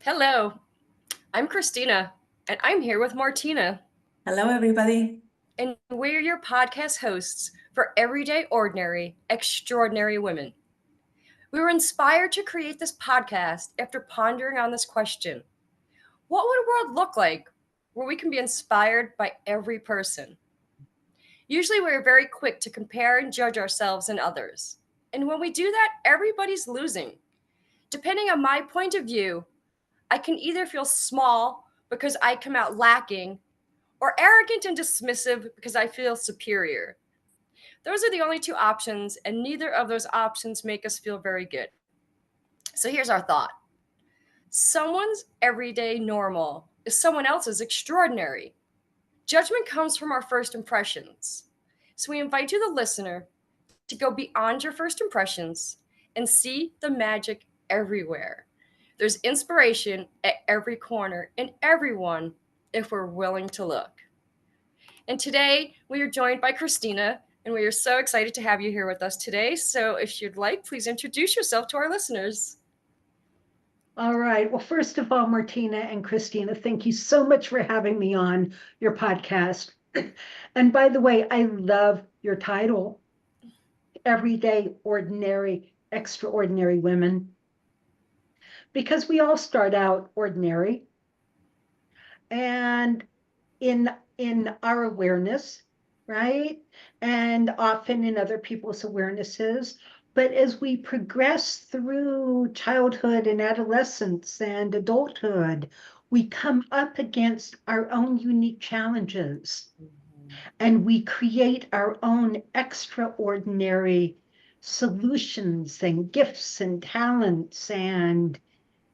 Hello, I'm Christina, and I'm here with Martina, Hello, everybody. and we're your podcast hosts for Everyday Ordinary, Extraordinary Women. We were inspired to create this podcast after pondering on this question: what would a world look like where we can be inspired by every person? Usually, we're very quick to compare and judge ourselves and others. And when we do that, everybody's losing. Depending on my point of view, I can either feel small because I come out lacking or arrogant and dismissive because I feel superior. Those are the only two options, and neither of those options make us feel very good. So here's our thought: someone's everyday normal is someone else's extraordinary. Judgment comes from our first impressions. So we invite you, the listener, to go beyond your first impressions and see the magic everywhere. There's inspiration at every corner in everyone if we're willing to look. And today we are joined by Christina, and we are so excited to have you here with us today. So if you'd like, please introduce yourself to our listeners. All right. Well, first of all, Martina and Christina, thank you so much for having me on your podcast. And by the way, I love your title, Everyday Ordinary, Extraordinary Women, because we all start out ordinary. And in our awareness, right? And often in other people's awarenesses. But as we progress through childhood and adolescence and adulthood, we come up against our own unique challenges and we create our own extraordinary solutions and gifts and talents and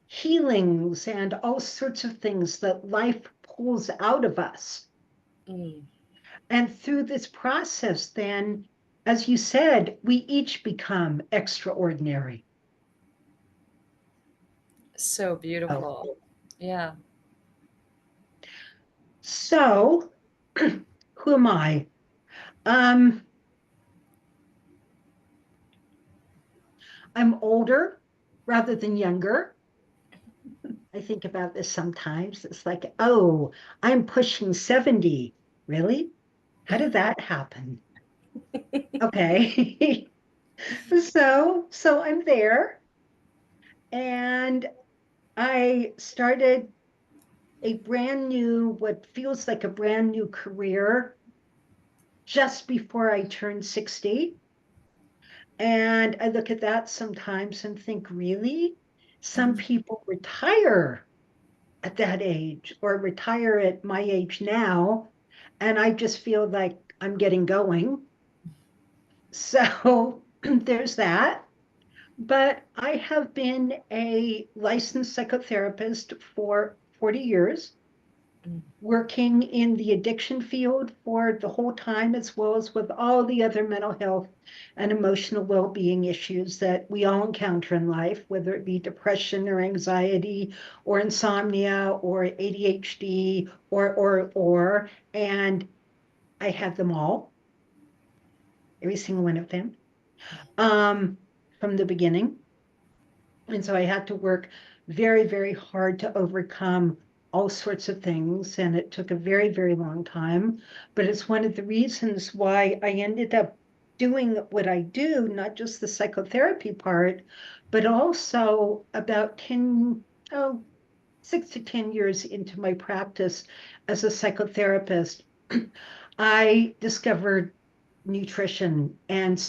healings and all sorts of things that life pulls out of us. Mm, And through this process, then, as you said, we each become extraordinary. so Oh. beautiful. Yeah. So, who am I? Um, I'm older rather than younger. I think about this sometimes. It's like, oh, I'm pushing 70. Really? How did that happen? Okay. So I'm there, and I started a brand new, what feels like a brand new career just before I turned 60. And I look at that sometimes and think, really? Some people retire at that age or retire at my age now. And I just feel like I'm getting going. So there's that. But I have been a licensed psychotherapist for 40 years, working in the addiction field for the whole time, as well as with all the other mental health and emotional well-being issues that we all encounter in life, whether it be depression or anxiety or insomnia or ADHD and I have them all, every single one of them, um, from the beginning. And so I had to work very, very hard to overcome all sorts of things. And it took a very, very long time. But it's one of the reasons why I ended up doing what I do, not just the psychotherapy part, but also about 6 to 10 years into my practice as a psychotherapist, I discovered nutrition and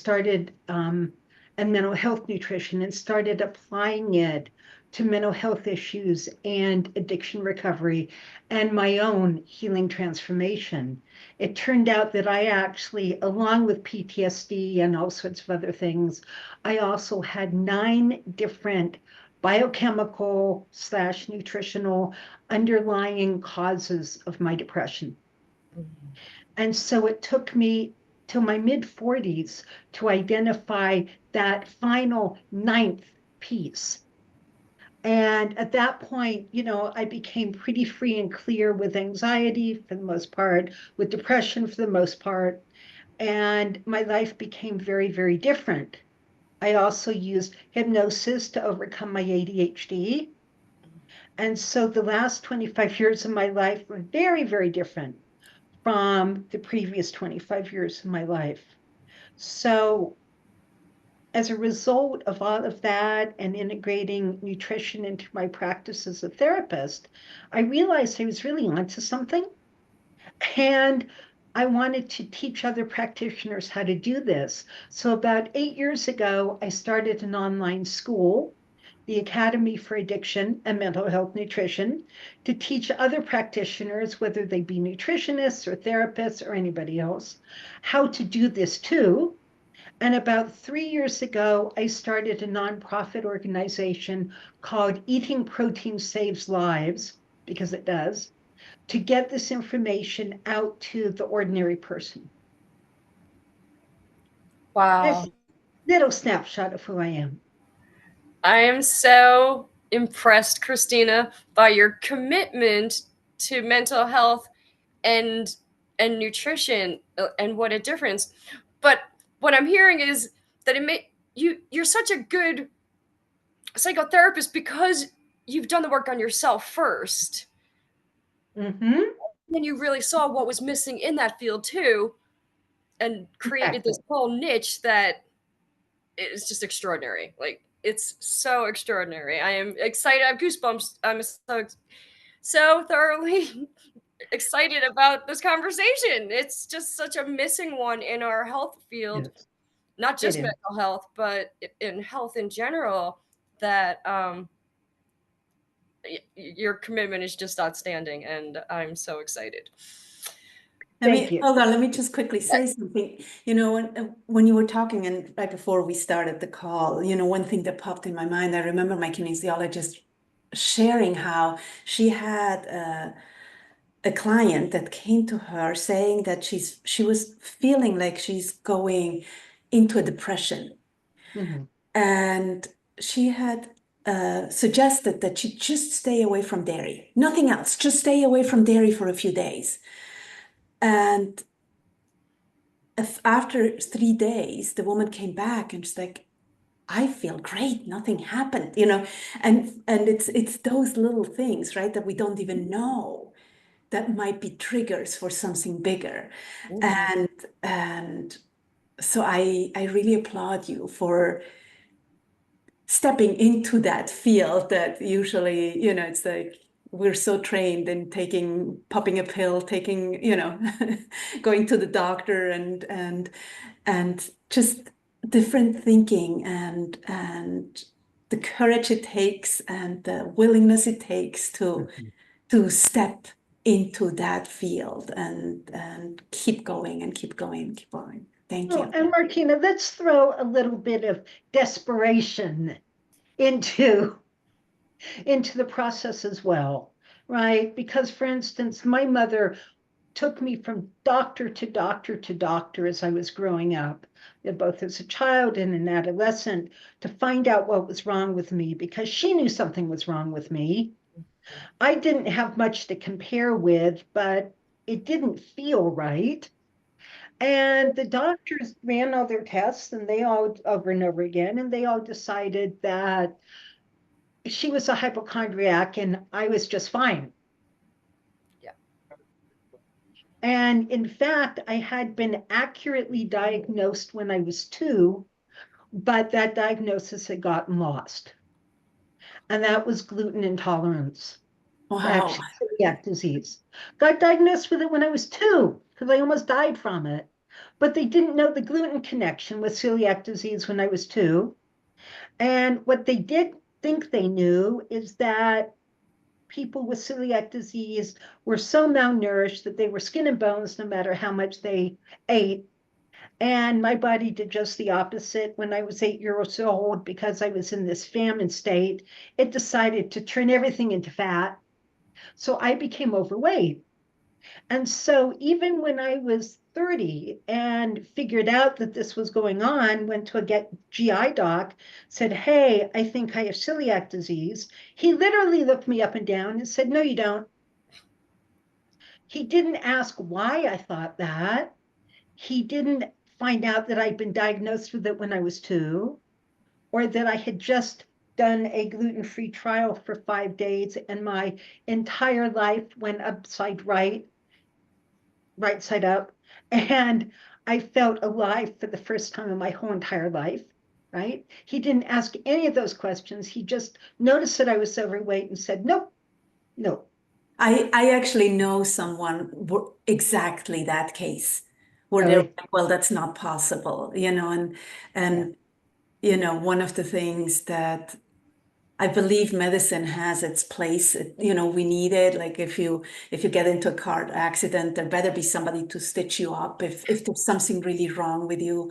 and mental health nutrition and started applying it to mental health issues and addiction recovery and my own healing transformation. It turned out that I actually, along with PTSD and all sorts of other things, I also had 9 different biochemical slash nutritional underlying causes of my depression. And so it took me till my mid 40s to identify that final 9th piece. And at that point, I became pretty free and clear with anxiety for the most part, with depression for the most part. And my life became very, very different. I also used hypnosis to overcome my ADHD. And so the last 25 years of my life were very, very different from the previous 25 years of my life. So as a result of all of that and integrating nutrition into my practice as a therapist, I realized I was really onto something. And I wanted to teach other practitioners how to do this. So about 8 years ago, I started an online school, the Academy for Addiction and Mental Health Nutrition, to teach other practitioners, whether they be nutritionists or therapists or anybody else, how to do this too. And about 3 years ago, I started a nonprofit organization called Eating Protein Saves Lives, because it does, to get this information out to the ordinary person. This Wow. little snapshot of who I am. I am so impressed, Christina, by your commitment to mental health and and nutrition and what a difference. But what I'm hearing is that you're such a good psychotherapist because you've done the work on yourself first. Mm-hmm. Then you really saw what was missing in that field too and created Exactly. this whole niche that is just extraordinary. Like it's so extraordinary. I am excited. I have goosebumps. I'm so thoroughly excited about this conversation. It's just such a missing one in our health field, Yes, not it just is. mental health, but in health in general. That your commitment is just outstanding, and I'm so excited. Let Thank me you. hold on. Let me just quickly say something. When you were talking and right before we started the call, one thing that popped in my mind, I remember my kinesiologist sharing how she had a client that came to her saying that she was feeling like she's going into a depression. Mhm. And she had suggested that she just stay away from dairy, nothing else, just stay away from dairy for a few days. And after 3 days, the woman came back and she's like, I feel great, nothing happened, and it's those little things, right, that we don't even know that might be triggers for something bigger. Mhm. And so I really applaud you for stepping into that field that usually, it's like we're so trained in popping a pill, going to the doctor and just different thinking and the courage it takes and the willingness it takes Mhm. to step into that field and keep going and keep going and keep going. Thank Oh, you. and Martina, let's throw a little bit of desperation into the process as well, right? Because, for instance, my mother took me from doctor to doctor to doctor as I was growing up, both as a child and an adolescent, to find out what was wrong with me because she knew something was wrong with me. I didn't have much to compare with, but it didn't feel right. And the doctors ran all their tests and they all over and over again, and they all decided that she was a hypochondriac and I was just fine. Yeah. And in fact, I had been accurately diagnosed when I was 2, but that diagnosis had gotten lost. And that was gluten intolerance, Wow. actually celiac disease. Got diagnosed with it when I was 2 because I almost died from it. But they didn't know the gluten connection with celiac disease when I was 2. And what they did think they knew is that people with celiac disease were so malnourished that they were skin and bones no matter how much they ate. And my body did just the opposite. When I was 8 years old, because I was in this famine state, it decided to turn everything into fat. So I became overweight. And so even when I was 30 and figured out that this was going on, went to a GI doc, said, hey, I think I have celiac disease. He literally looked me up and down and said, no, you don't. He didn't ask why I thought that. He didn't find out that I'd been diagnosed with it when I was 2, or that I had just done a gluten-free trial for 5 days, and my entire life went right side up. And I felt alive for the first time in my whole entire life, right? He didn't ask any of those questions. He just noticed that I was overweight and said, nope, no. I actually know someone exactly that case where they're Really? like, well, that's not possible, and one of the things that I believe medicine has its place. We need it. Like if you get into a car accident, there better be somebody to stitch you up if there's something really wrong with you.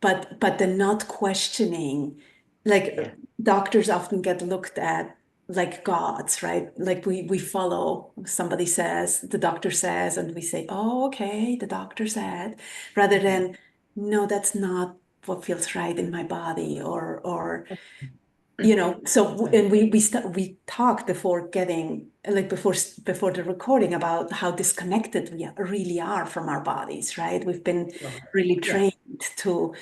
But the not questioning, like Yeah. doctors often get looked at like gods, right? Like we follow, somebody says, the doctor says, and we say, oh, okay, the doctor said, rather than, no, that's not what feels right in my body, or so, and we talked before getting, like, before the recording, about how disconnected we really are from our bodies, right? We've been really Yeah. trained to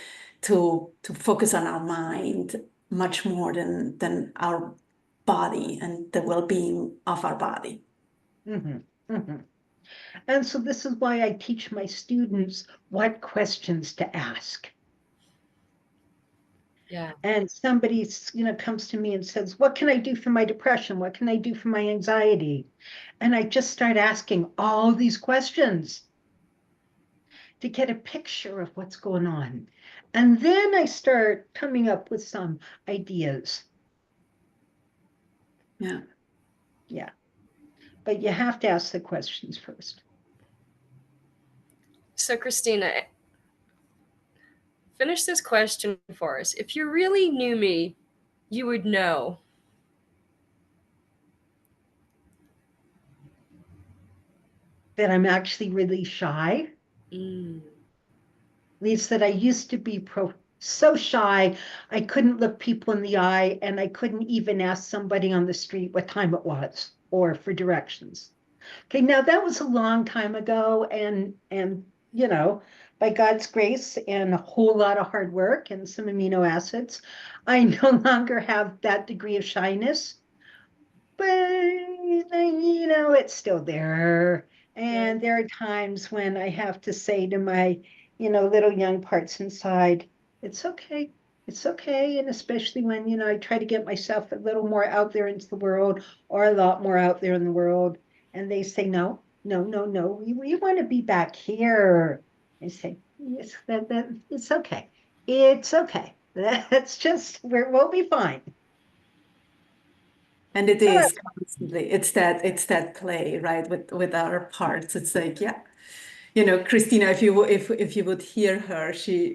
focus on our mind much more than our body and the well-being of our body. Mm-hmm. Mm-hmm. And so this is why I teach my students what questions to ask. Yeah. And somebody, comes to me and says, what can I do for my depression? What can I do for my anxiety? And I just start asking all these questions to get a picture of what's going on. And then I start coming up with some ideas. Yeah. Yeah. But you have to ask the questions first. So, Christina, finish this question for us. If you really knew me, you would know. That I'm actually really shy. Mm. At least that I used to be so shy, I couldn't look people in the eye, and I couldn't even ask somebody on the street what time it was or for directions. Okay, now that was a long time ago, and by God's grace and a whole lot of hard work and some amino acids, I no longer have that degree of shyness. But it's still there. And there are times when I have to say to my, little young parts inside, it's okay. It's okay. And especially when, I try to get myself a little more out there into the world, or a lot more out there in the world. And they say, no, no, no, no, we want to be back here. I say, yes, it's okay. It's okay. That's just, we'll be fine. And it is constantly, it's that play, right, with our parts. It's like, yeah, Christina, if you would hear her, she,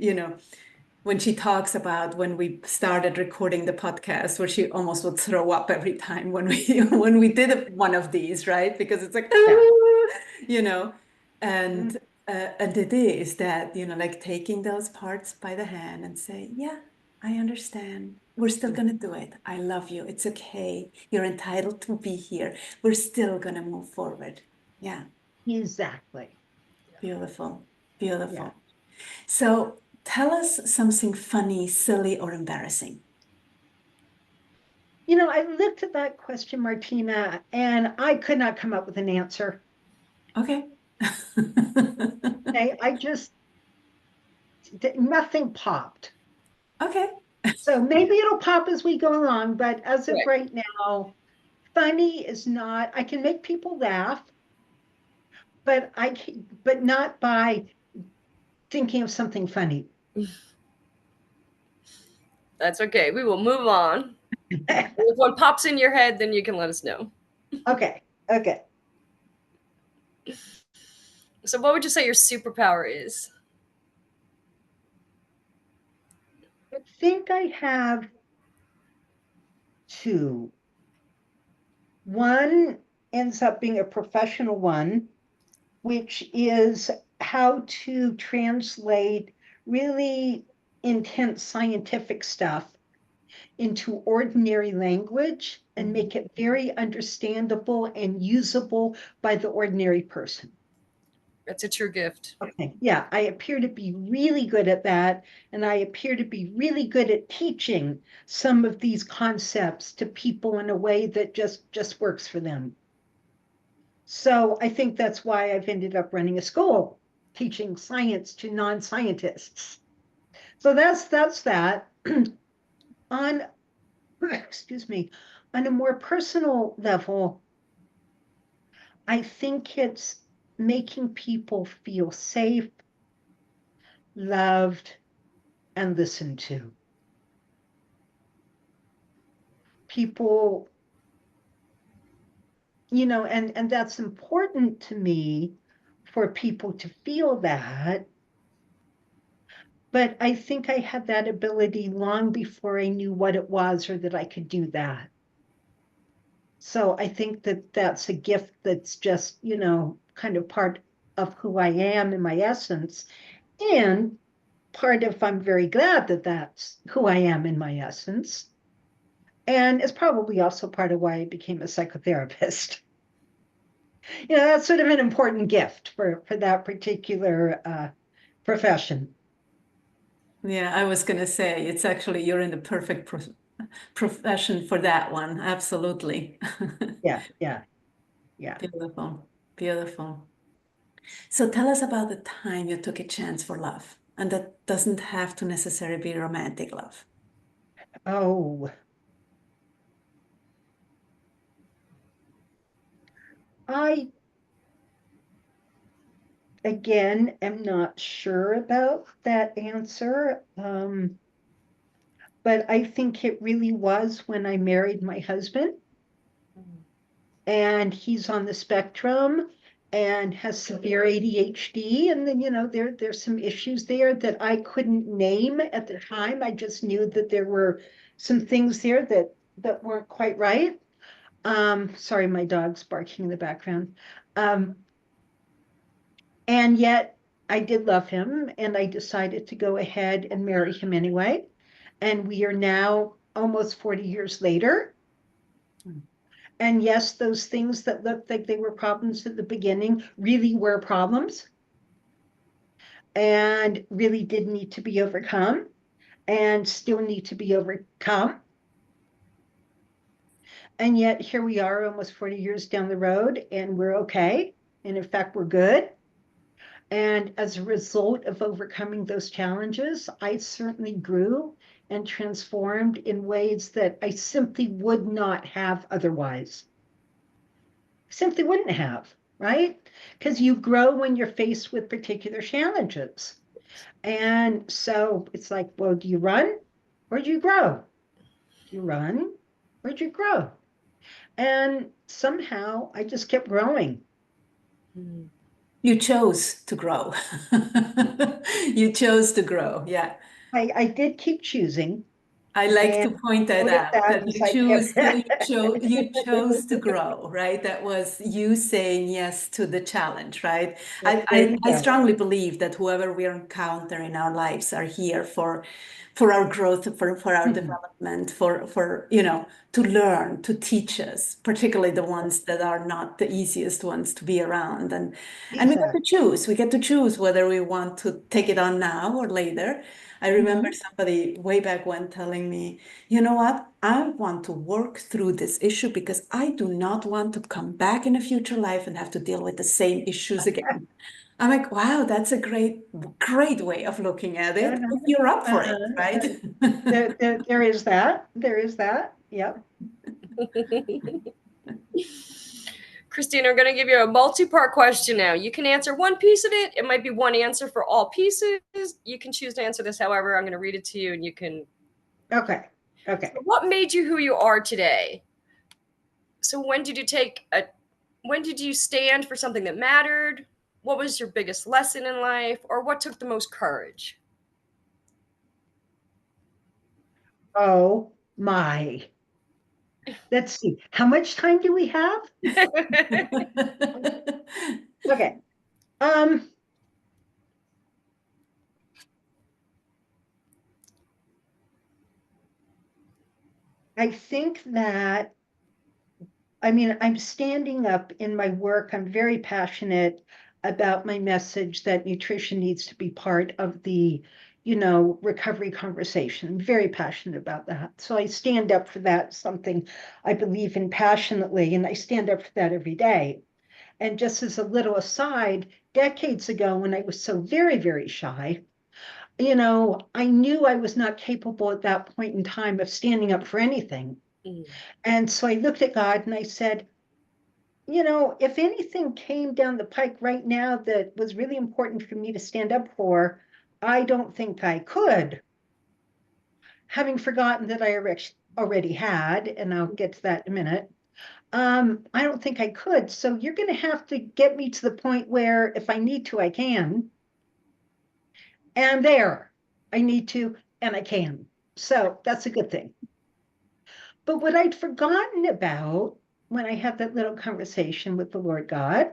when she talks about when we started recording the podcast, where she almost would throw up every time when we when we did one of these, right? Because it's like, Yeah. you know, and and it is that, like taking those parts by the hand and say, yeah, I understand. We're still gonna do it. I love you. It's okay. You're entitled to be here. We're still gonna move forward. Yeah. Exactly. Beautiful. Beautiful. Yeah. So tell us something funny, silly, or embarrassing. I looked at that question, Martina, and I could not come up with an answer. Okay. I just, nothing popped. Okay. So maybe it'll pop as we go along, but as of Right. right now, funny is not, I can make people laugh, but not by thinking of something funny. That's okay. We will move on. If one pops in your head, then you can let us know. Okay. Okay. So, what would you say your superpower is? I think I have two. One ends up being a professional one, which is how to translate really intense scientific stuff into ordinary language and make it very understandable and usable by the ordinary person. It's a true gift. Okay, yeah, I appear to be really good at that, and I appear to be really good at teaching some of these concepts to people in a way that just works for them. So I think that's why I've ended up running a school, teaching science to non-scientists. So that's that. On, excuse me, on a more personal level, I think it's making people feel safe, loved, and listened to. People, and that's important to me for people to feel that. But I think I had that ability long before I knew what it was or that I could do that. So I think that that's a gift that's just, kind of part of who I am in my essence. And part of I'm very glad that that's who I am in my essence. And it's probably also part of why I became a psychotherapist. That's sort of an important gift for that particular profession. Yeah, I was going to say, it's actually, you're in the perfect profession for that one. Absolutely. Yeah. Beautiful, beautiful. So tell us about the time you took a chance for love. And that doesn't have to necessarily be romantic love. Oh, I, again, am not sure about that answer. But I think it really was when I married my husband, and he's on the spectrum and has severe ADHD. And then, there's some issues there that I couldn't name at the time. I just knew that there were some things there that weren't quite right. Sorry, my dog's barking in the background. And yet I did love him, and I decided to go ahead and marry him anyway. And we are now almost 40 years later. And yes, those things that looked like they were problems at the beginning really were problems and really did need to be overcome and still need to be overcome. And yet here we are almost 40 years down the road, and we're okay. And in fact, we're good. And as a result of overcoming those challenges, I certainly grew and transformed in ways that I simply would not have otherwise. Simply wouldn't have, right? Because you grow when you're faced with particular challenges. And so it's like, well, do you run or do you grow? Do you run or do you grow? And somehow I just kept growing. You chose to grow. You chose to grow. Yeah. I did keep choosing. I like And to point that noted out, that that as I kept you chose to grow, right? That was you saying yes to the challenge, right? there you I go. strongly believe that whoever we encounter in our lives are here for our growth, for our development, for to learn, to teach us, particularly the ones that are not the easiest ones to be around. And we get to choose. We get to choose whether we want to take it on now or later. I remember somebody way back when telling me, you know what? I want to work through this issue because I do not want to come back in a future life and have to deal with the same issues again. I'm like, wow, that's a great way of looking at it. If you're up for it, right? There is that. There is that. Yep. Christina, I'm going to give you a multi-part question now. You can answer one piece of it. It might be one answer for all pieces. You can choose to answer this however. I'm going to read it to you, and you can. Okay. So what made you who you are today? So when did you stand for something that mattered? What was your biggest lesson in life? Or what took the most courage? Oh my. Let's see. How much time do we have? Okay. I think that, I'm standing up in my work. I'm very passionate about my message that nutrition needs to be part of the, recovery conversation. I'm very passionate about that. So I stand up for that, something I believe in passionately, and I stand up for that every day. And just as a little aside, decades ago, when I was so very, very shy, I knew I was not capable at that point in time of standing up for anything. And so I looked at God and I said, if anything came down the pike right now that was really important for me to stand up for, I don't think I could. Having forgotten that I already had, and I'll get to that in a minute, I don't think I could. So you're going to have to get me to the point where if I need to, I can. And there, I need to, and I can. So that's a good thing. But what I'd forgotten about when I had that little conversation with the Lord God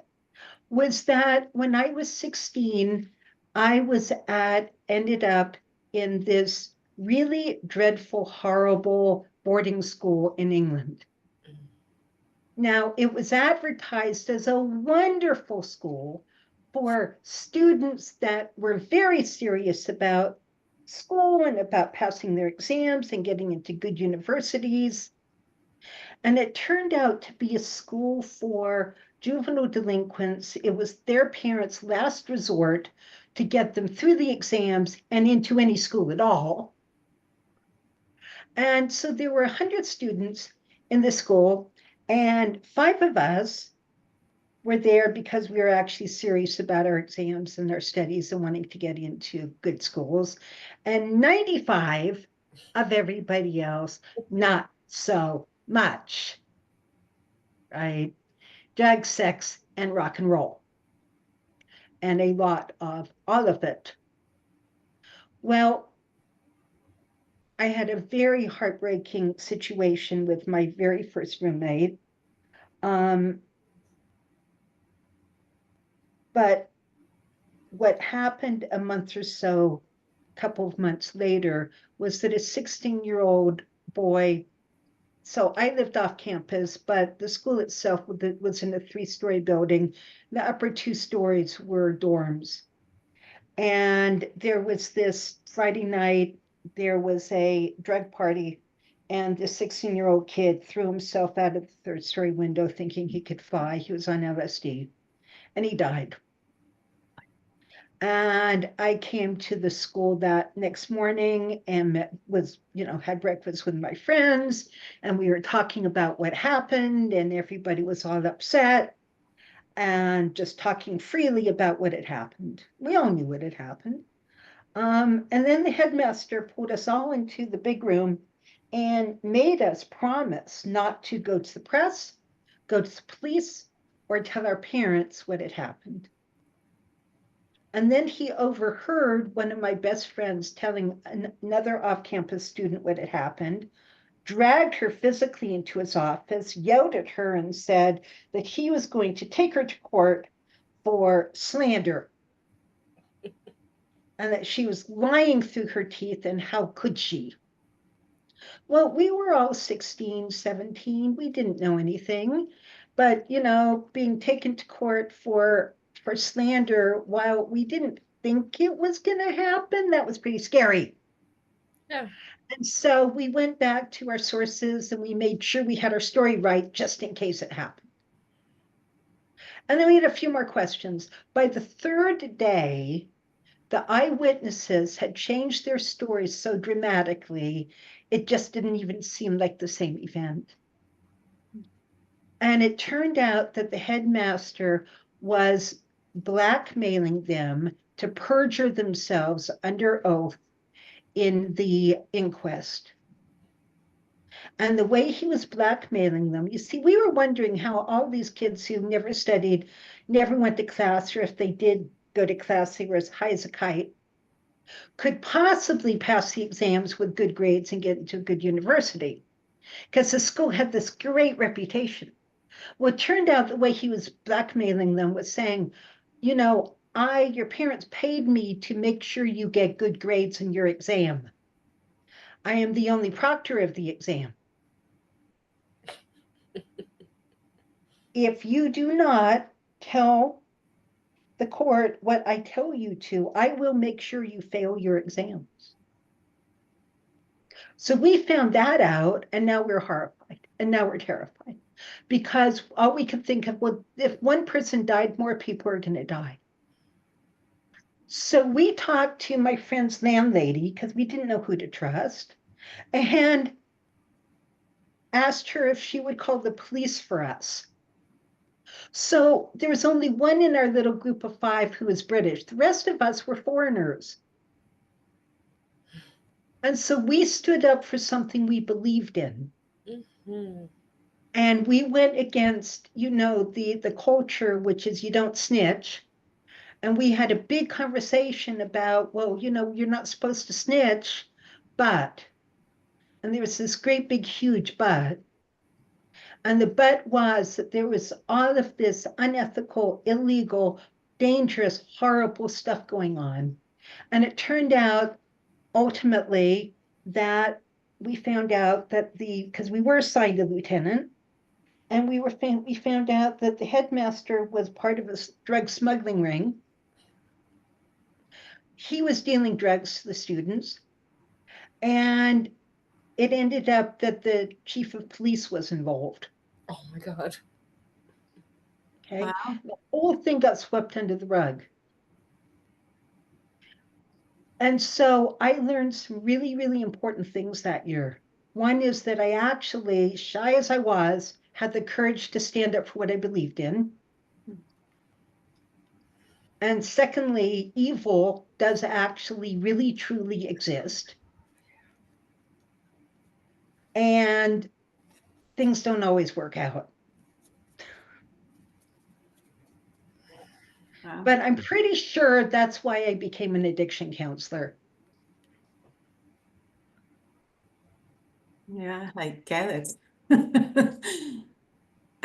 was that when I was 16, I ended up in this really dreadful, horrible boarding school in England. Now, it was advertised as a wonderful school for students that were very serious about school and about passing their exams and getting into good universities. And it turned out to be a school for juvenile delinquents. It was their parents' last resort to get them through the exams and into any school at all. And so there were 100 students in the school, and 5 of us were there because we were actually serious about our exams and our studies and wanting to get into good schools. And 95 of everybody else, not so much, right? Drugs, sex, and rock and roll, and a lot of all of it. Well, I had a very heartbreaking situation with my very first roommate. But what happened a month or so, a couple of months later, was that a 16-year-old boy, so I lived off campus, but the school itself was in a 3-story building. The upper 2 stories were dorms. And there was this Friday night, there was a drug party, and the 16-year-old kid threw himself out of the 3rd-story window thinking he could fly. He was on LSD, and he died. And I came to the school that next morning and had breakfast with my friends, and we were talking about what happened, and everybody was all upset and just talking freely about what had happened. We all knew what had happened. And then the headmaster pulled us all into the big room and made us promise not to go to the press, go to the police, or tell our parents what had happened. And then he overheard one of my best friends telling another off-campus student what had happened, dragged her physically into his office, yelled at her, and said that he was going to take her to court for slander and that she was lying through her teeth, and how could she? Well, we were all 16, 17. We didn't know anything. But, being taken to court for slander, while we didn't think it was going to happen, that was pretty scary. Yeah. And so we went back to our sources and we made sure we had our story right just in case it happened. And then we had a few more questions. By the 3rd day, the eyewitnesses had changed their stories so dramatically, it just didn't even seem like the same event. And it turned out that the headmaster was blackmailing them to perjure themselves under oath in the inquest. And the way he was blackmailing them, you see, we were wondering how all these kids who never studied, never went to class, or if they did go to class, they were as high as a kite, could possibly pass the exams with good grades and get into a good university, because the school had this great reputation. Well, it turned out the way he was blackmailing them was saying, your parents paid me to make sure you get good grades in your exam. I am the only proctor of the exam. If you do not tell the court what I tell you to. I will make sure you fail your exams. So we found that out, and now we're horrified, and now we're terrified, because all we could think of was, if one person died, more people are going to die. So we talked to my friend's landlady, because we didn't know who to trust, and asked her if she would call the police for us. So there was only one in our little group of 5 who was British. The rest of us were foreigners. And so we stood up for something we believed in. Mm-hmm. And we went against, the culture, which is you don't snitch. And we had a big conversation about, well, you're not supposed to snitch, but, and there was this great big huge but. And the but was that there was all of this unethical, illegal, dangerous, horrible stuff going on. And it turned out ultimately that we found out that because we were assigned a lieutenant, and we found out that the headmaster was part of a drug smuggling ring. He was dealing drugs to the students, and it ended up that the chief of police was involved. Oh my God. Okay. Wow. The whole thing got swept under the rug. And so I learned some really, really important things that year. One is that I actually, shy as I was, had the courage to stand up for what I believed in. And secondly, evil does actually really, truly exist. And things don't always work out. Wow. But I'm pretty sure that's why I became an addiction counselor. Yeah, I get it.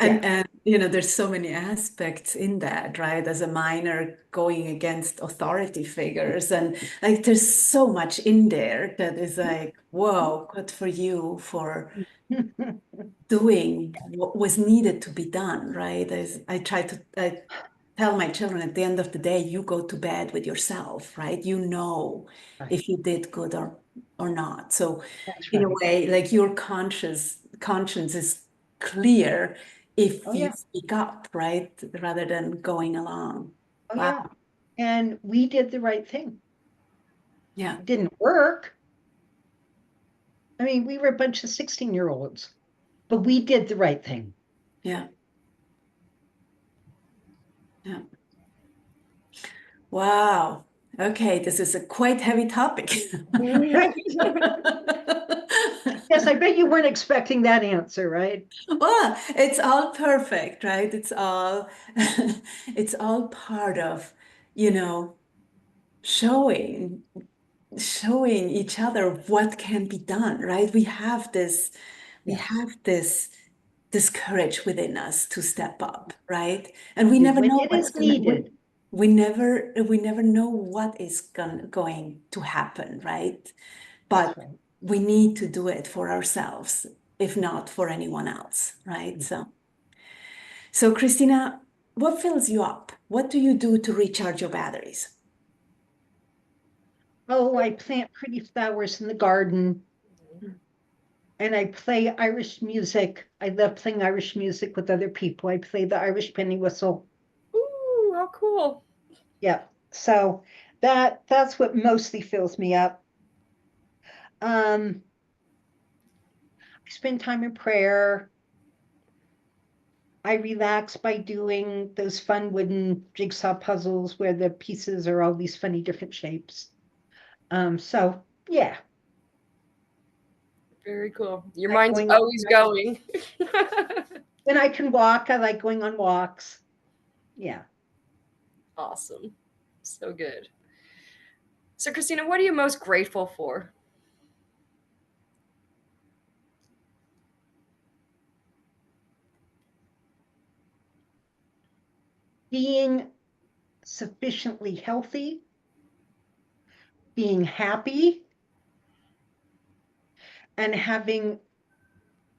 Yeah. And there's so many aspects in that, right? As a minor going against authority figures, and like there's so much in there that is like, whoa, good for you for doing what was needed to be done, right? As I tell my children at the end of the day, you go to bed with yourself, right? You know Right. if you did good or not. So That's in a right. way, like your conscience is clear if Oh, you yeah. speak up, right? Rather than going along. Oh, Wow. yeah. And we did the right thing. Yeah. It didn't work. I mean, we were a bunch of 16-year-olds, but we did the right thing. Yeah. Yeah. Wow. Okay, this is a quite heavy topic. Yes, I bet you weren't expecting that answer, right? Well, it's all perfect, right? It's all it's all part of, you know, showing showing each other what can be done, right? We Yes. have this courage within us to step up, right? And We we do never when know it what's is gonna needed. we never know what is going to happen, right? That's But right. we need to do it for ourselves, if not for anyone else, right? So Christina, what fills you up? What do you do to recharge your batteries? Oh, I plant pretty flowers in the garden, and I play Irish music. I love playing Irish music with other people. I play the Irish penny whistle. Ooh, how cool. Yeah. So that's what mostly fills me up. I spend time in prayer. I relax by doing those fun wooden jigsaw puzzles where the pieces are all these funny different shapes. So yeah, Very cool. Your I like mind's going on always going. when I can walk. I like going on walks. Yeah. Awesome. So good. So, Christina, what are you most grateful for? Being sufficiently healthy, being happy, and having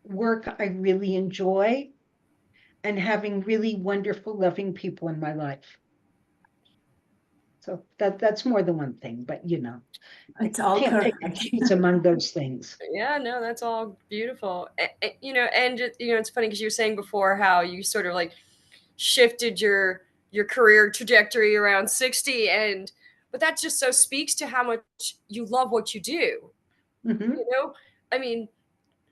work I really enjoy, and having really wonderful, loving people in my life. So that's more than one thing, but It's I all can't pick and correct. choose among those things. Yeah, no, that's all beautiful. And it's funny because you were saying before how you sort of like shifted your career trajectory around 60, and but that just so speaks to how much you love what you do. Hmm. You know, I mean,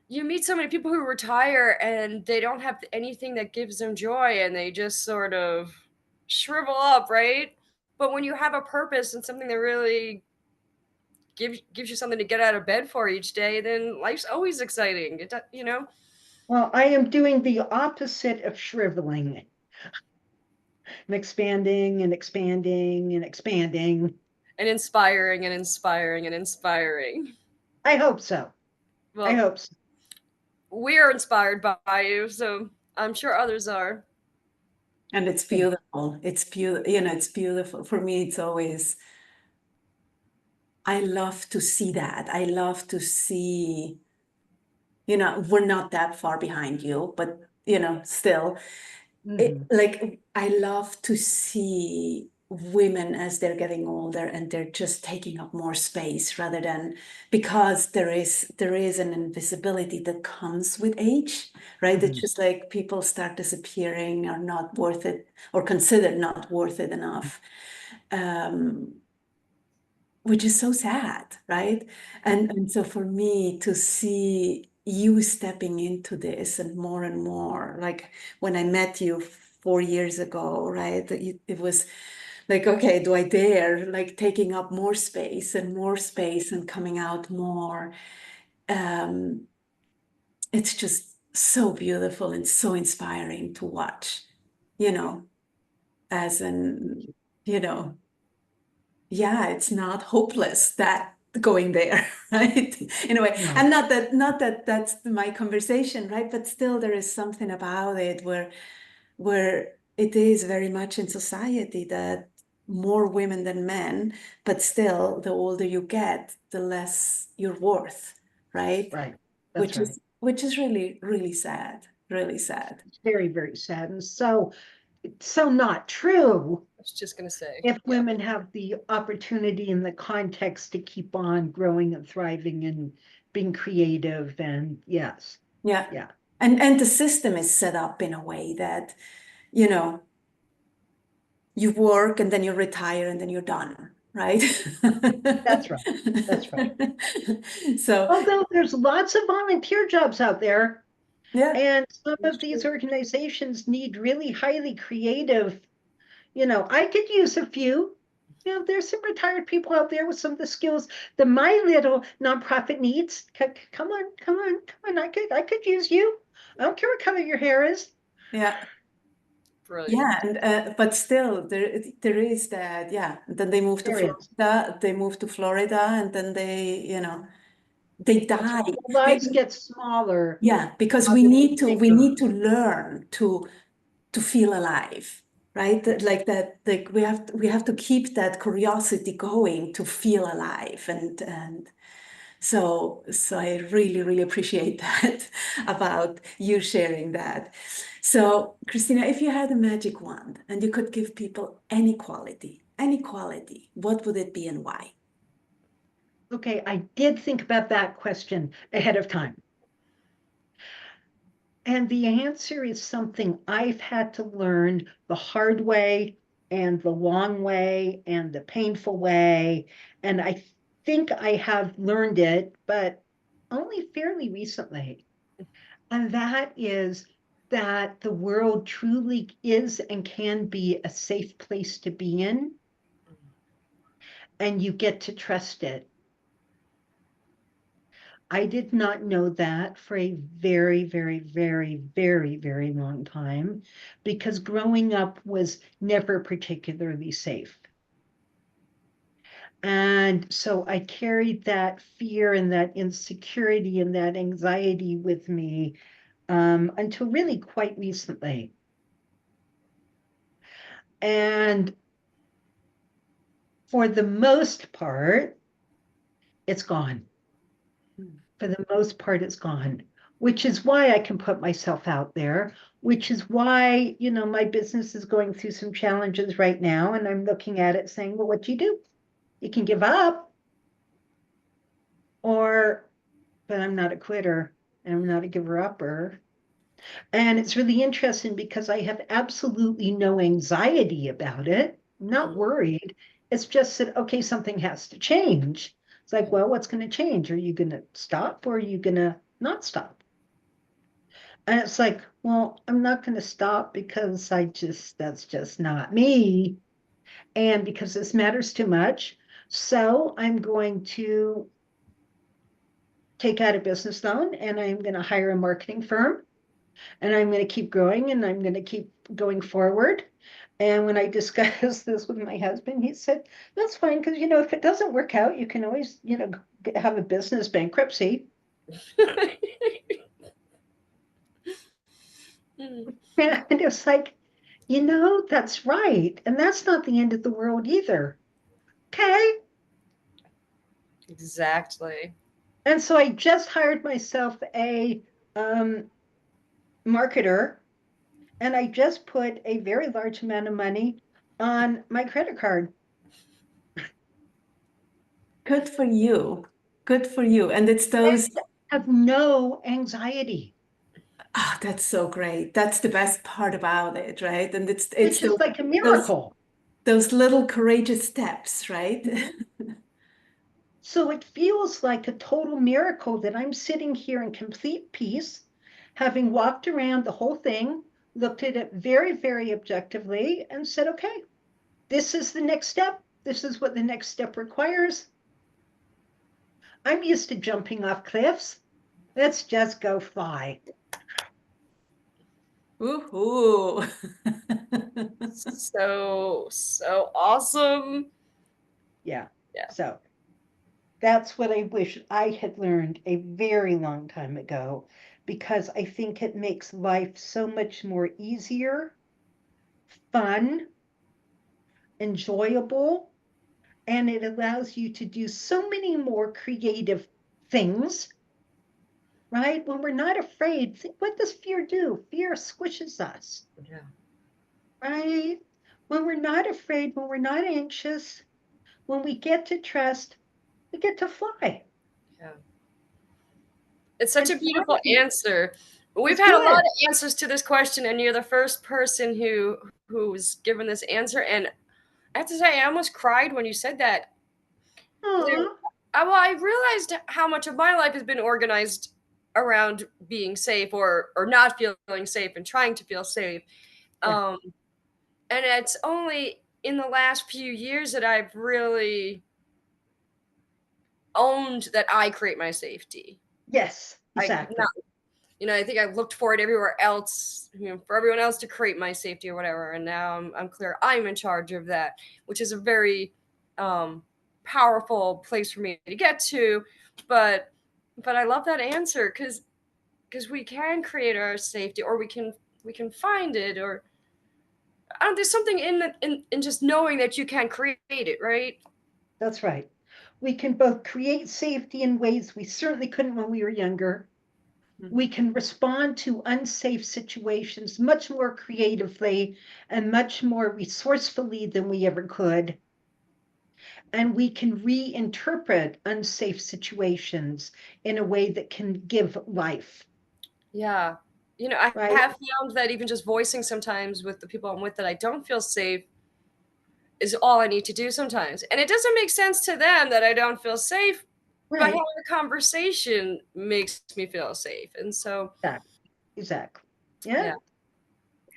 you meet so many people who retire and they don't have anything that gives them joy and they just sort of shrivel up, right? But when you have a purpose and something that really gives you something to get out of bed for each day, then life's always exciting. Well, I am doing the opposite of shriveling. I'm expanding and expanding and expanding. And inspiring and inspiring and inspiring. I hope so. I Well, hope so. we're inspired by you, so I'm sure others are. And it's Thank beautiful. It's beautiful. It's beautiful. For me, it's always, I love to see that. I love to see, we're not that far behind you, but, still, you. Hmm. like, I love to see women as they're getting older and they're just taking up more space rather than, because there is an invisibility that comes with age, right? It's Hmm. just like people start disappearing or not worth it or considered not worth it enough. Um, which is so sad, right? And so for me to see you stepping into this and more, like when I met you 4 years ago, right? It was like, okay, do I dare? Like taking up more space and coming out more. Um, it's just so beautiful and so inspiring to watch, you know, as an, you know, yeah, it's not hopeless that going there, right? In a way. No. And not that that's my conversation, right? But still there is something about it where it is very much in society that more women than men, but still the older you get, the less you're worth, right? Right. That's Which right. is which is really, really sad, really sad. It's very, very sad. And so not true I was just gonna say, if yeah. women have the opportunity and the context to keep on growing and thriving and being creative. And yes, Yeah. yeah, And the system is set up in a way that, you know, you work and then you retire and then you're done, right? that's right. That's right. So, Although there's lots of volunteer jobs out there, yeah, and some That's of true. these organizations need really highly creative, I could use a few. There's some retired people out there with some of the skills that my little nonprofit needs. Come on, come on, come on. I could use you. I don't care what color your hair is. yeah, Brilliant. yeah. And but still, there is that. Yeah. Then they move to There is. Florida. They move to Florida, and then they That's die. right. The lives get smaller. Yeah, because we Obviously, need to they we go. need to learn to feel alive, right? Like that, like we have to keep that curiosity going to feel alive, and so I really, really appreciate that about you sharing that. So, Christina, if you had a magic wand and you could give people any quality, what would it be and why? Okay, I did think about that question ahead of time. And the answer is something I've had to learn the hard way and the long way and the painful way. And I think I have learned it, but only fairly recently. And that is that the world truly is and can be a safe place to be in, and you get to trust it. I did not know that for a very, very, very, very, very long time because growing up was never particularly safe. And so I carried that fear and that insecurity and that anxiety with me until really quite recently. And for the most part, it's gone. For the most part, it's gone. which is why I can put myself out there, which is why, my business is going through some challenges right now. And I'm looking at it saying, well, what do? You can give up, but I'm not a quitter and I'm not a giver upper. And it's really interesting because I have absolutely no anxiety about it. I'm not worried. It's just that, okay, something has to change. It's like, well, what's going to change? Are you going to stop or are you going to not stop? And it's like, well, I'm not going to stop because that's just not me. And because this matters too much. So I'm going to take out a business loan and I'm going to hire a marketing firm and I'm going to keep growing and I'm going to keep going forward. And when I discussed this with my husband, he said, that's fine. Because, if it doesn't work out, you can always, have a business bankruptcy. And it's like, that's right. And that's not the end of the world either. Okay. Exactly. And so I just hired myself a marketer, and I just put a very large amount of money on my credit card. Good for you. Good for you. And it's those. I have no anxiety. Oh, that's so great. That's the best part about it, right? And it's Which is like a miracle. Those little courageous steps, right? So it feels like a total miracle that I'm sitting here in complete peace, having walked around the whole thing, looked at it very, very objectively, and said, okay, this is the next step. This is what the next step requires. I'm used to jumping off cliffs. Let's just go fly. Woohoo. So awesome. Yeah. Yeah. So that's what I wish I had learned a very long time ago, because I think it makes life so much more easier, fun, enjoyable, and it allows you to do so many more creative things, right? When we're not afraid, what does fear do? Fear squishes us, Yeah. right? When we're not afraid, when we're not anxious, when we get to trust, we get to fly. Yeah. It's such a beautiful answer. We've had a lot of answers to this question, and you're the first person who's given this answer. And I have to say, I almost cried when you said that. I realized how much of my life has been organized around being safe or not feeling safe and trying to feel safe. And it's only in the last few years that I've really owned that I create my safety. Yes, exactly. I think I've looked for it everywhere else, for everyone else to create my safety or whatever. And now I'm clear I'm in charge of that, which is a very powerful place for me to get to. But I love that answer because we can create our safety, or we can find it, or there's something in just knowing that you can create it, right? That's right. We can both create safety in ways we certainly couldn't when we were younger. We can respond to unsafe situations much more creatively and much more resourcefully than we ever could. And we can reinterpret unsafe situations in a way that can give life. Yeah. I have found that even just voicing sometimes with the people I'm with that I don't feel safe is all I need to do sometimes. And it doesn't make sense to them that I don't feel safe, but having a conversation makes me feel safe. And so exactly. Yeah.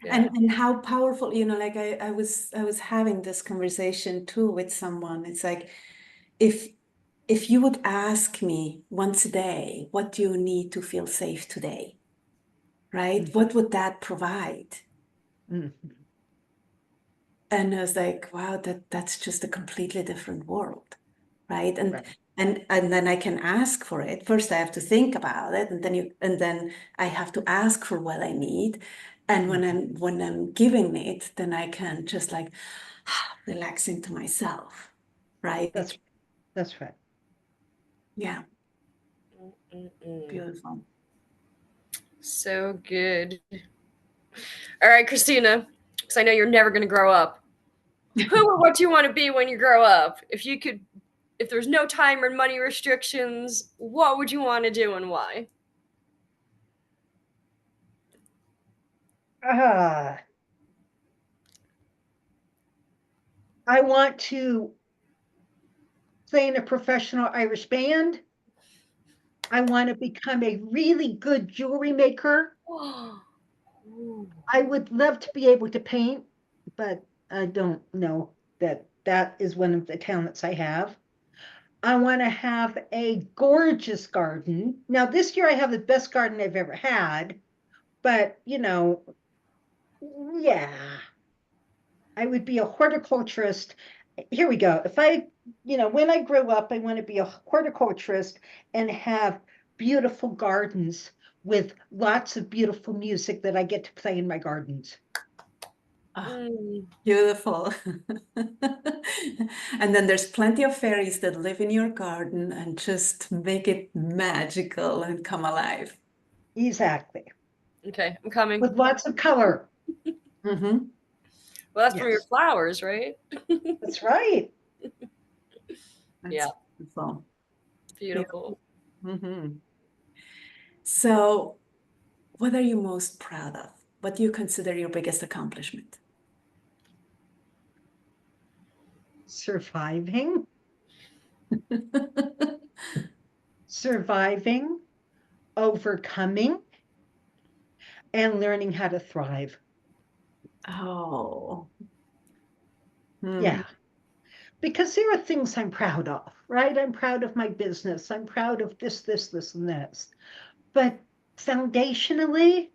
And how powerful, like I was having this conversation too with someone. It's like, if you would ask me once a day, what do you need to feel safe today? Right? What would that provide? And I was like, wow, that's just a completely different world. Right. And then I can ask for it. First I have to think about it, and then I have to ask for what I need. And when I'm giving it, then I can just like relax into myself. Right. That's right. Yeah. Beautiful. So good. All right, Christina, because I know you're never going to grow up. Who or what do you want to be when you grow up? If there's no time or money restrictions, what would you want to do and why? I want to play in a professional Irish band. I want to become a really good jewelry maker. I would love to be able to paint, but I don't know that is one of the talents I have. I want to have a gorgeous garden. Now, this year I have the best garden I've ever had, but yeah, I would be a horticulturist. Here we go. When I grow up, I want to be a horticulturist and have beautiful gardens with lots of beautiful music that I get to play in my gardens. Beautiful. And then there's plenty of fairies that live in your garden and just make it magical and come alive. Exactly. Okay, I'm coming. With lots of color. Mm-hmm. Well, that's from your flowers, right? That's right. Yeah. Beautiful. Beautiful. Mm-hmm. So, what are you most proud of? What do you consider your biggest accomplishment? Surviving. Surviving, overcoming, and learning how to thrive. Oh. Yeah. Because there are things I'm proud of, right? I'm proud of my business. I'm proud of this, and this. But foundationally,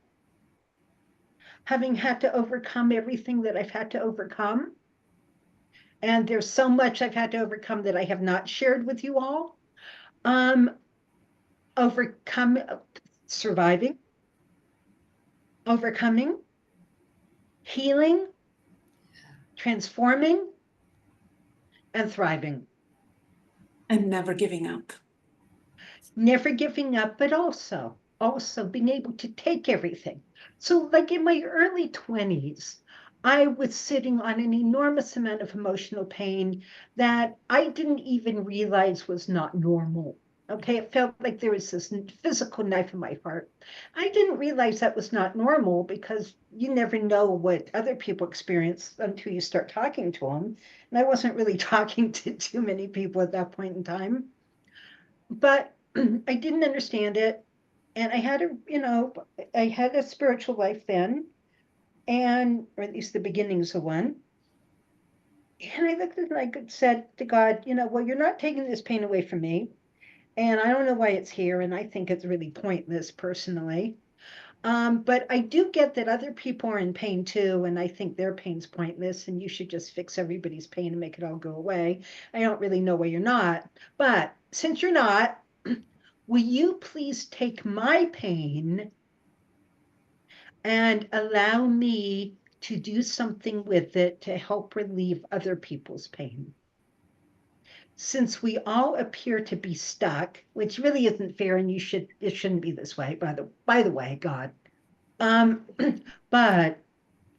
having had to overcome everything that I've had to overcome, and there's so much I've had to overcome that I have not shared with you all. Surviving, overcoming, healing, transforming, and thriving. And never giving up. Never giving up, but also being able to take everything. So like in my early 20s, I was sitting on an enormous amount of emotional pain that I didn't even realize was not normal. Okay, it felt like there was this physical knife in my heart. I didn't realize that was not normal because you never know what other people experience until you start talking to them. And I wasn't really talking to too many people at that point in time. But I didn't understand it. And I had a spiritual life then, or at least the beginnings of one. And I looked at it and I said to God, well, you're not taking this pain away from me. And I don't know why it's here. And I think it's really pointless personally. But I do get that other people are in pain too. And I think their pain's pointless. And you should just fix everybody's pain and make it all go away. I don't really know why you're not. But since you're not, will you please take my pain and allow me to do something with it to help relieve other people's pain? Since we all appear to be stuck, which really isn't fair, and it shouldn't be this way, by the way, God. But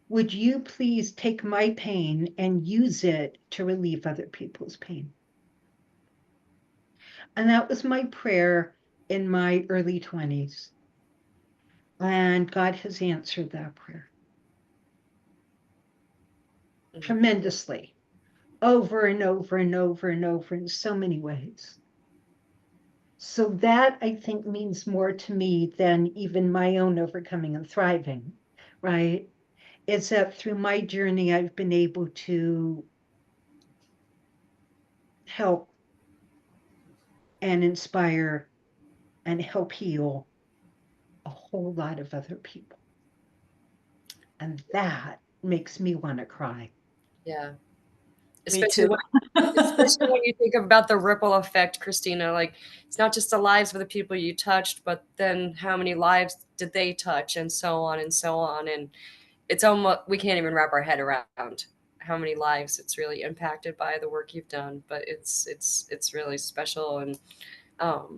would you please take my pain and use it to relieve other people's pain? And that was my prayer in my early 20s. And God has answered that prayer tremendously, over and over and over and over in so many ways. So that, I think, means more to me than even my own overcoming and thriving, right? It's that through my journey, I've been able to help and inspire and help heal a whole lot of other people. And that makes me want to cry. Yeah. Especially when you think about the ripple effect, Christina, like it's not just the lives of the people you touched, but then how many lives did they touch, and so on and so on. And it's almost, we can't even wrap our head around how many lives it's really impacted by the work you've done. But it's really special, and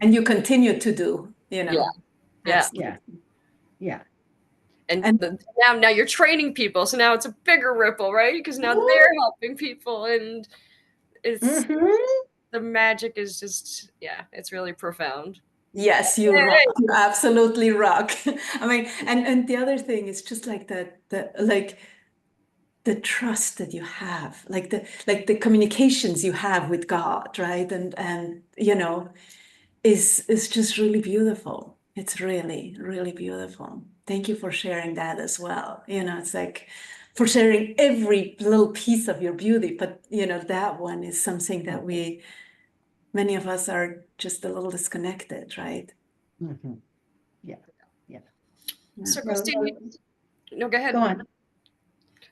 you continue to do, Yeah. Yeah. And now you're training people, so now it's a bigger ripple, right? Because now they're helping people, and it's the magic is just, yeah, it's really profound. Yes, you rock. You absolutely rock. I mean, and the other thing is just like the trust that you have, like the communications you have with God, right? And you know, is just really beautiful. It's really, really beautiful. Thank you for sharing that as well. You know, it's like for sharing every little piece of your beauty, but you know, that one is something that many of us are just a little disconnected, right? Mm-hmm. Yeah. So Christine, no, go ahead. Go on.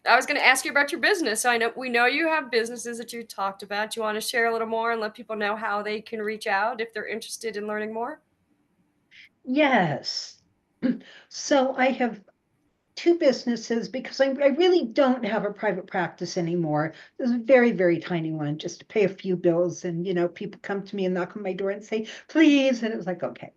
I was going to ask you about your business. We know you have businesses that you talked about. Do you want to share a little more and let people know how they can reach out if they're interested in learning more? Yes. So I have two businesses because I really don't have a private practice anymore. There's a very, very tiny one just to pay a few bills. And, you know, people come to me and knock on my door and say, please. And it was like, okay.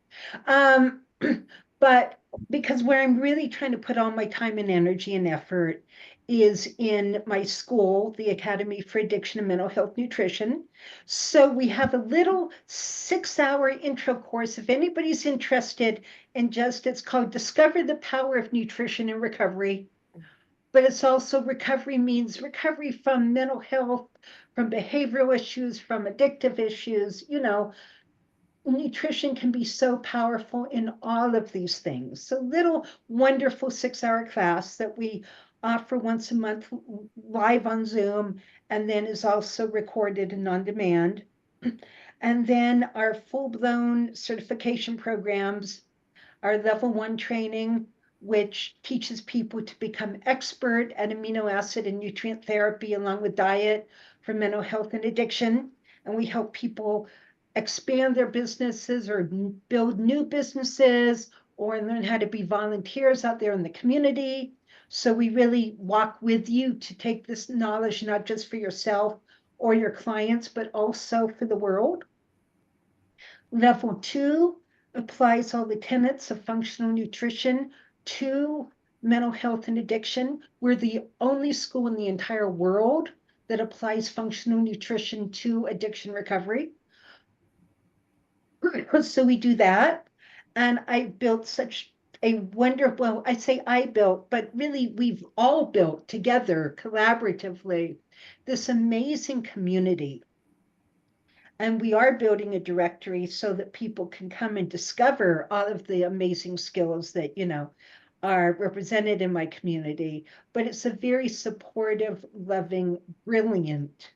But because where I'm really trying to put all my time and energy and effort is in my school, the Academy for Addiction and Mental Health Nutrition. So we have a little 6-hour intro course. If anybody's interested in it's called Discover the Power of Nutrition and Recovery. But it's also recovery means recovery from mental health, from behavioral issues, from addictive issues, you know, nutrition can be so powerful in all of these things. So little wonderful 6-hour class that we offer once a month live on Zoom, and then is also recorded and on demand. And then our full-blown certification programs, our level 1 training, which teaches people to become expert at amino acid and nutrient therapy along with diet for mental health and addiction. And we help people expand their businesses or build new businesses or learn how to be volunteers out there in the community. So we really walk with you to take this knowledge, not just for yourself or your clients, but also for the world. Level 2 applies all the tenets of functional nutrition to mental health and addiction. We're the only school in the entire world that applies functional nutrition to addiction recovery. So we do that. And I built such a wonderful, well, I say I built, but really we've all built together collaboratively this amazing community. And we are building a directory so that people can come and discover all of the amazing skills that, you know, are represented in my community. But it's a very supportive, loving, brilliant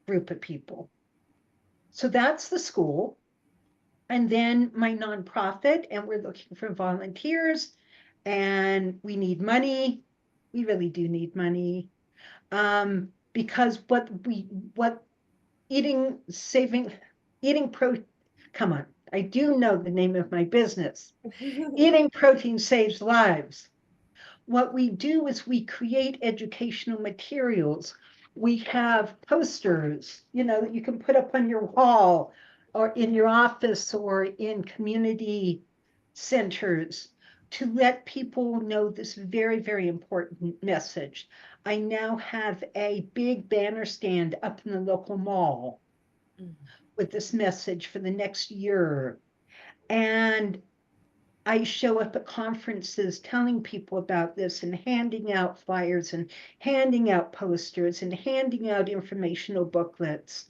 group of people. So that's the school. And then my nonprofit, and we're looking for volunteers, and we need money. We really do need money. Because what come on, I do know the name of my business. Eating protein saves lives. What we do is we create educational materials. We have posters, you know, that you can put up on your wall or in your office or in community centers to let people know this very, very important message. I now have a big banner stand up in the local mall with this message for the next year. And I show up at conferences telling people about this and handing out flyers and handing out posters and handing out informational booklets.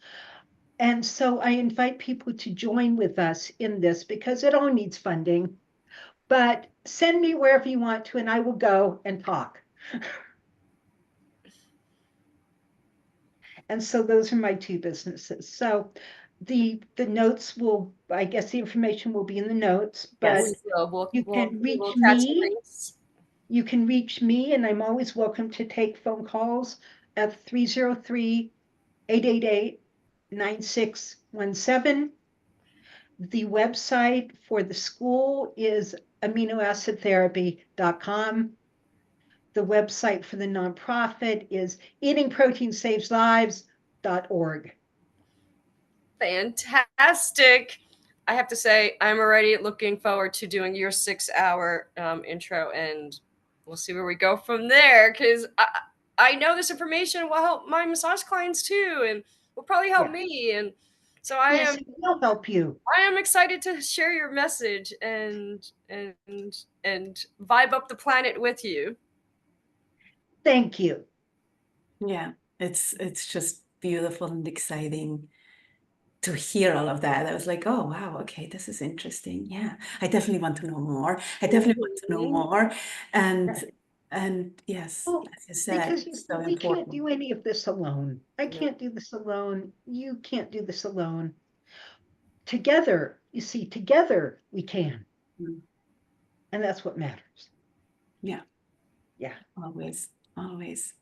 And so I invite people to join with us in this because it all needs funding. But send me wherever you want to, and I will go and talk. And so those are my two businesses. So the notes will, I guess the information will be in the notes, but Yes, you can reach we'll me. You can reach me, and I'm always welcome to take phone calls at 303-888-9617. The website for the school is aminoacidtherapy.com. The website for the nonprofit is eatingproteinsaveslives.org. Fantastic. I have to say, I'm already looking forward to doing your 6-hour intro, and we'll see where we go from there. Because I know this information will help my massage clients too, and will probably help me. And so Yes, it will help you. I am excited to share your message and vibe up the planet with you. Thank you. Yeah, it's just beautiful and exciting to hear all of that. I was like, oh wow, okay, this is interesting. Yeah, I definitely want to know more. I definitely want to know more. And yes, as you said, because it's so we important. can't do any of this alone. I can't do this alone. You can't do this alone. Together, you see, together we can. And that's what matters. Yeah. Yeah. Always, always.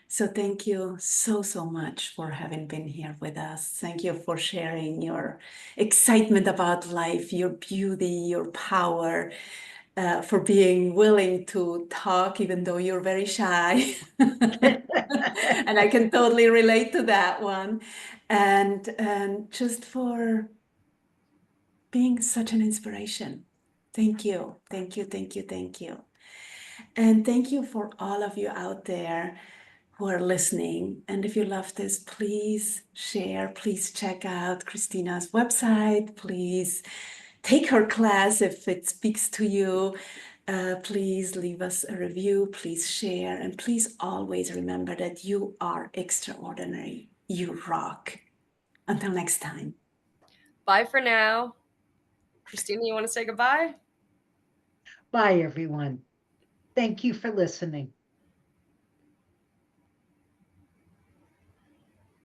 So thank you so much for having been here with us. Thank you for sharing your excitement about life, your beauty, your power, for being willing to talk even though you're very shy. And I can totally relate to that one. And just for being such an inspiration. Thank you. Thank you. Thank you. Thank you. And thank you for all of you out there who are listening. And if you love this, please share, please check out Christina's website, please take her class if it speaks to you. Please leave us a review, please share, and please always remember that you are extraordinary. You rock. Until next time. Bye for now. Christina, you want to say goodbye? Bye, everyone. Thank you for listening.